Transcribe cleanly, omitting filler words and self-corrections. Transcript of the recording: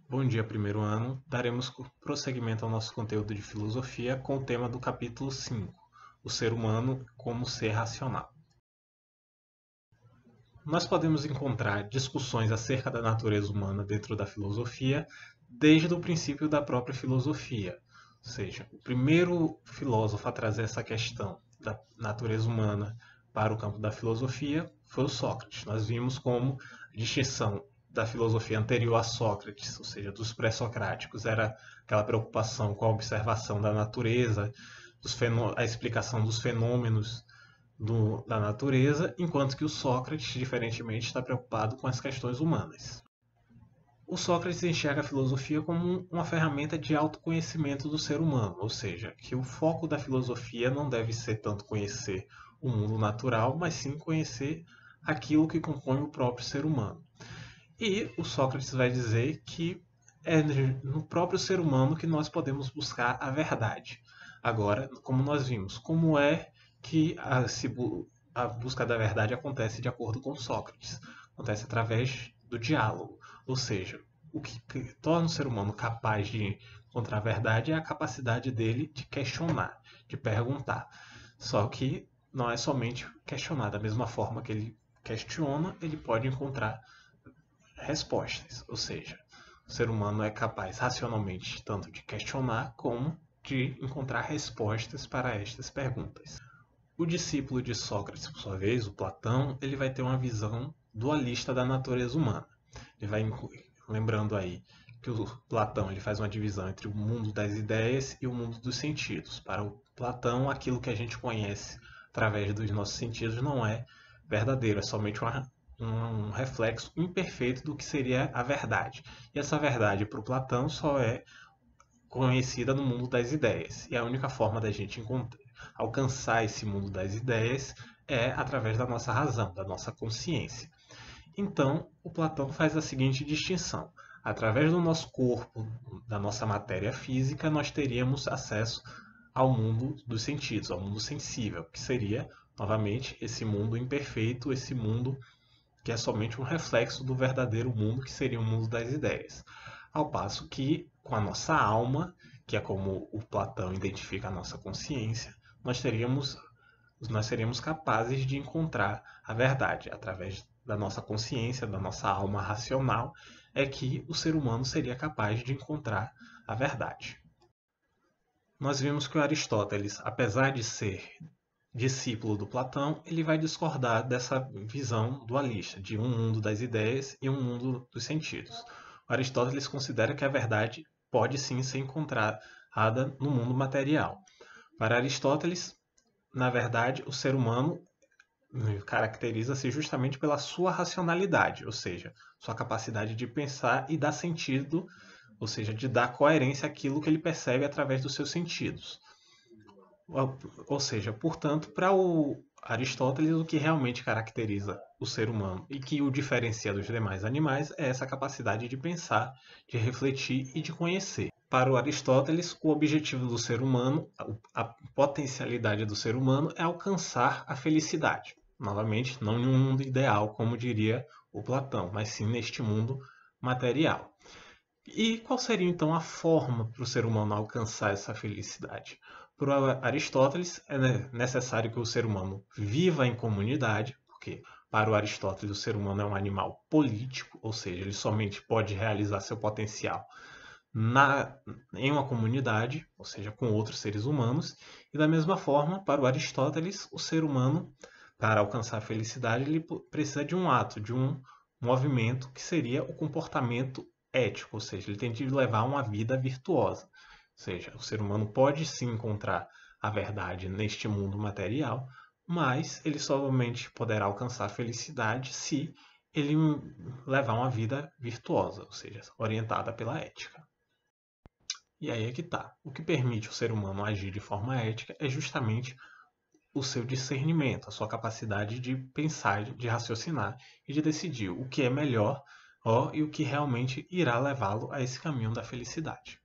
Bom dia, primeiro ano. Daremos prosseguimento ao nosso conteúdo de filosofia com o tema do capítulo 5, o ser humano como ser racional. Nós podemos encontrar discussões acerca da natureza humana dentro da filosofia desde o princípio da própria filosofia. Ou seja, o primeiro filósofo a trazer essa questão da natureza humana para o campo da filosofia foi o Sócrates. Nós vimos como a distinção da filosofia anterior a Sócrates, ou seja, dos pré-socráticos, era aquela preocupação com a observação da natureza, a explicação dos fenômenos da natureza, enquanto que o Sócrates, diferentemente, está preocupado com as questões humanas. O Sócrates enxerga a filosofia como uma ferramenta de autoconhecimento do ser humano, ou seja, que o foco da filosofia não deve ser tanto conhecer o mundo natural, mas sim conhecer aquilo que compõe o próprio ser humano. E o Sócrates vai dizer que é no próprio ser humano que nós podemos buscar a verdade. Agora, como nós vimos, como é que a busca da verdade acontece de acordo com Sócrates? Acontece através do diálogo. Ou seja, o que torna o ser humano capaz de encontrar a verdade é a capacidade dele de questionar, de perguntar. Só que não é somente questionar. Da mesma forma que ele questiona, ele pode encontrar respostas. Ou seja, o ser humano é capaz racionalmente tanto de questionar como de encontrar respostas para estas perguntas. O discípulo de Sócrates, por sua vez, o Platão, ele vai ter uma visão dualista da natureza humana. Ele vai incluir, lembrando aí que o Platão ele faz uma divisão entre o mundo das ideias e o mundo dos sentidos. Para o Platão, aquilo que a gente conhece através dos nossos sentidos não é verdadeiro, é somente um reflexo imperfeito do que seria a verdade. E essa verdade para o Platão só é conhecida no mundo das ideias. E a única forma da gente alcançar esse mundo das ideias é através da nossa razão, da nossa consciência. Então, o Platão faz a seguinte distinção: através do nosso corpo, da nossa matéria física, nós teríamos acesso ao mundo dos sentidos, ao mundo sensível, que seria, novamente, esse mundo imperfeito, esse mundo que é somente um reflexo do verdadeiro mundo, que seria o mundo das ideias. Ao passo que, com a nossa alma, que é como o Platão identifica a nossa consciência, nós seríamos capazes de encontrar a verdade. Através da nossa consciência, da nossa alma racional, é que o ser humano seria capaz de encontrar a verdade. Nós vimos que o Aristóteles, apesar de ser discípulo do Platão, ele vai discordar dessa visão dualista, de um mundo das ideias e um mundo dos sentidos. O Aristóteles considera que a verdade pode sim ser encontrada no mundo material. Para Aristóteles, na verdade, o ser humano caracteriza-se justamente pela sua racionalidade, ou seja, sua capacidade de pensar e dar sentido, ou seja, de dar coerência àquilo que ele percebe através dos seus sentidos. Ou seja, portanto, para o Aristóteles, o que realmente caracteriza o ser humano e que o diferencia dos demais animais é essa capacidade de pensar, de refletir e de conhecer. Para o Aristóteles, o objetivo do ser humano, a potencialidade do ser humano é alcançar a felicidade. Novamente, não em um mundo ideal, como diria o Platão, mas sim neste mundo material. E qual seria então a forma para o ser humano alcançar essa felicidade? Para Aristóteles, é necessário que o ser humano viva em comunidade, porque para o Aristóteles o ser humano é um animal político, ou seja, ele somente pode realizar seu potencial em uma comunidade, ou seja, com outros seres humanos. E da mesma forma, para o Aristóteles, o ser humano, para alcançar a felicidade, ele precisa de um ato, de um movimento que seria o comportamento ético, ou seja, ele tem de levar uma vida virtuosa. Ou seja, o ser humano pode sim encontrar a verdade neste mundo material, mas ele somente poderá alcançar a felicidade se ele levar uma vida virtuosa, ou seja, orientada pela ética. E aí é que tá. O que permite o ser humano agir de forma ética é justamente o seu discernimento, a sua capacidade de pensar, de raciocinar e de decidir o que é melhor e o que realmente irá levá-lo a esse caminho da felicidade.